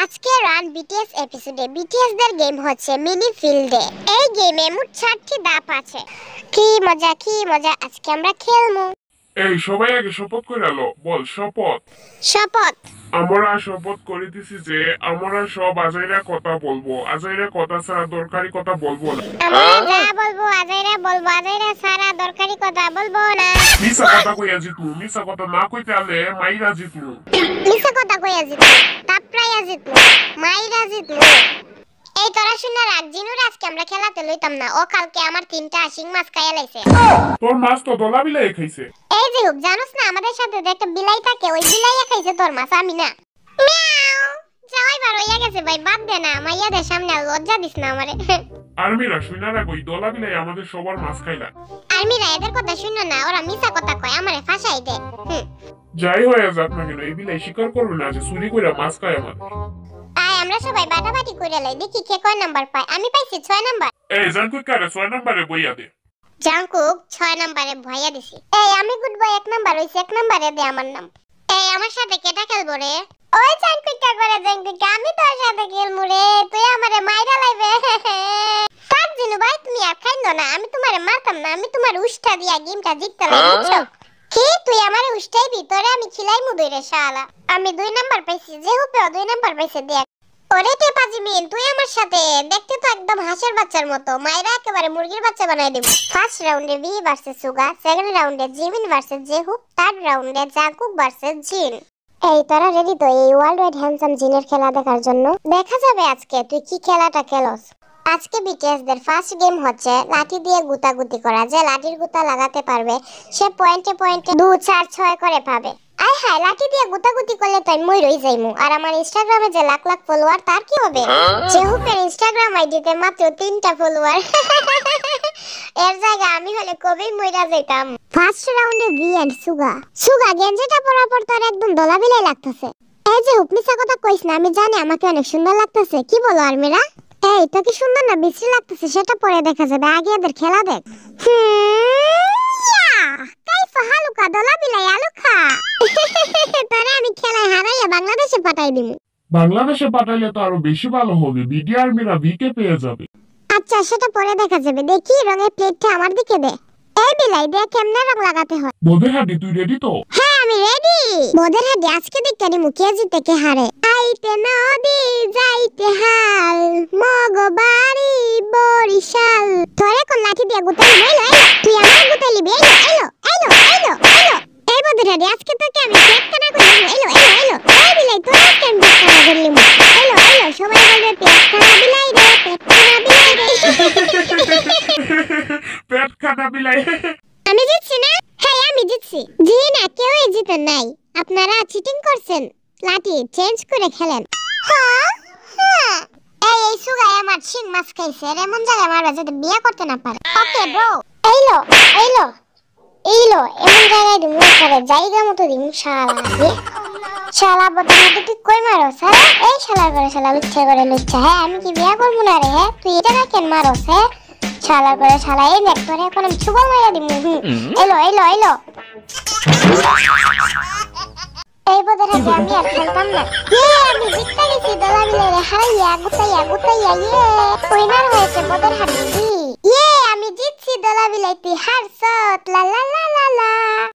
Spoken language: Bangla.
আজকে রান বিটিএস এপিসোডে বিটিএস দের গেম হচ্ছে মিনি ফিল্ডে। এই গেমে মোট 4টি ধাপ আছে। কি মজা আজকে আমরা খেলবো। এই সবাই আগে শপথ করে আলো বল শপথ। শপথ। আমরা শপথ করে দিছি যে আমরা সব আজাইরা কথা বলবো, আজাইরা কথা ছাড়া দরকারি কথা বলবো না। আমরা যা বলবো আজাইরা বলবো, আজাইরা ছাড়া দরকারি কথা বলবো না। মিছা কথা কইয়া জিতমু, মিছা কথা না কইতে আলে মাইরা জিতমু। মিছা কথা কইয়া জিতমু, তাপরাইয়া জিতমু, মাইরা জিতমু। এই তোরা শুনে রাখ, জিনুর আজকে আমরা খেলাতে লইতাম না। ও কালকে আমার 3টা আশিং মাছ খাইয়া লাইছে। তোর মাছ তো দলা বিলাই খাইছে। এই যে হুক, জানোস না আমাদের সাথে যে একটা বিলাই থাকে, ওই বিলাইয়া খাইছে তোর মাছ, আমি না। মিয়াও যাওয়াই বার হইয়া গেছে ভাই, বাদ দে না, মাইয়াদের সামনে আর লজ্জা দিস না আমারে। আর্মিরা শুনে রাখ, ওই দলা বিলাই আমাদের সবার মাছ খাইলা। আর্মিরা এদের কথা শুনো না, ওরা মিছা কথা কয়, আমারে ফাঁসাই দে। যাই হয়ে যাক না কেন, এই বিলাই স্বীকার করবে না যে চুরি কইরা মাছ খায় আমাদের। তাই আমরা সবাই বাটাবাটি করে লাই, দেখি কে কয় নাম্বার পায়। আমি পাইছি 6 নাম্বার। এই জানকুই কারে 6 নম্বরে বইয়া দে। জাঙ্কুক 6 নম্বরে ভইয়া দিছি। এই আমি গুড বয় 1 নাম্বার হইছে, 1 নম্বরে দে আমার নাম। এই আমার সাথে কেটা খেলবো রে? ওই জাঙ্কুক কা করে জাঙ্কুক, আমি তোর সাথে খেলমু রে, তুই আমারে মাইরা লাইবে। কাট দিনু ভাই, তুমি আর খাইনো না, আমি তোমারে মারতাম না, আমি তোমার উষ্টা দিয়া গেমটা জিততে লাই, বুঝছো? কি তুই আমারে উষ্টাইবি? তোরে আমি খিলাইমু দইরে শালা। আমি 2 নাম্বার পাইছি, যে হুপে 2 নাম্বার পাইছে দেখ। ওরে টেপাজি মিন, তুই আমার সাথে দেখতে তো একদম হাঁসের বাচ্চার মতো, মাইরা একেবারে মুরগির বাচ্চা বানাই দেব। ফার্স্ট রাউন্ডে ভি ভার্সেস সুগা, সেকেন্ড রাউন্ডে জিমিন ভার্সেস জেহুক, থার্ড রাউন্ডে জাকুক ভার্সেস জিন। এই তোরা রেডি তো এই ওয়ার্ল্ড ওয়াইড হ্যান্ডসাম জিনের খেলা দেখার জন্য? দেখা যাবে আজকে তুই কি খেলাটা খেলস। আজকে বিটিএস দের ফার্স্ট গেম হচ্ছে লাঠি দিয়ে গুতাগুতি করা। যে লাঠির গুতা লাগাতে পারবে সে পয়েন্টে 2 4 6 করে পাবে। আয় হায়, লাঠি দিয়ে গুতাগুতি করলে তো আমি মইরই যাইমু। আর আমার ইনস্টাগ্রামে যে লাখ লাখ ফলোয়ার, তার কি হবে? জেহুকের ইনস্টাগ্রাম আইডিতে মাত্র 3টা ফলোয়ার। এর জায়গা আমি হলে কবেই মইরা যাইতাম। ফার্স্ট রাউন্ডে ভি এন্ড সুগা গেঞ্জিটা পরার পর তার একদম দলাবিলাই লাগতেছে। এই যে হুক, মিছা কথা কইস না, আমি জানি আমাকে অনেক সুন্দর লাগতেছে। কি বলো আর্মিরা? এই তো কি সুন্দর না বিশ্রী লাগতেছে, সেটা পরে দেখা যাবে, আগে এদের খেলা দেখ। কাইফা হালুকা দলাবিলাই আলুখা। তোরে আমি খেলায় হারাইয়া বাংলাদেশে পাঠাই দিমু। বাংলাদেশে পাঠাইলে তো আরো বেশি ভালো হবে, বিডি আর্মিরা ভিকে পেয়ে যাবে। আচ্ছা সেটা পরে দেখা যাবে, দেখি রঙের প্লেটটা আমার দিকে দে। এই বিলাই দেখ কেমনে রং লাগাতে হয়। বোধের হাডি তুই রেডি তো? হ্যাঁ আমি রেডি। বোধের হাডি আজকে দেখতে মুখিয়া জিতে কে হারে। আইতে নদী যাইতে হাল, মগবাড়ি বরিশাল। তোরে কোন লাঠি দিয়ে গুতালি? এলো তুই আমার গুতালি বে। এলো এই বোধের হাডি আজকে তোকে আমি পেটখানা করে দেব। এলো এই বিলাই তোর আজকে আমি পেটখানা করে দেব। এলো সবাই বলবে পেটখানা বিলাই রে, পেটখানা বিলাই রে। পেটখানা বিলাই। আমি জিতছি না? হ্যাঁ আমি জিতছি। জি না, কেউই জিতে নাই, আপনারা চিটিং করছেন। লাঠি চেঞ্জ করে খেলেন। হ্যাঁ এই সুগাই আমার শিং মাছ খাইছে, এমন জায়গায় মারবে যাতে বিয়ে করতে না পারে। ওকে ব্রো, এইলো এমন জায়গায় দিমু করে জায়গা মতো দিমু। শালা বদমাইশ, তুই কই মারছ? হ্যাঁ এই শালার করে শালা লুচ্ছা। হ্যাঁ আমি কি বিয়ে করবো না রে? হ্যাঁ তুই এটা কেন মারছ? হ্যাঁ শালা করে শালা, এই দেখ তোরে এখন আমি ছুবল মাইরা দিমু। এলো এই বোধের হাতে আমি আর খেলতাম না। আমি জিততে গেছি দলাবিলাই হারাইয়া গুতাইয়া উইনার হয়েছে বোধের হাতে। আমি জিতছি, দলাবিলাই তুই হারছত। লা লা লা লা লা।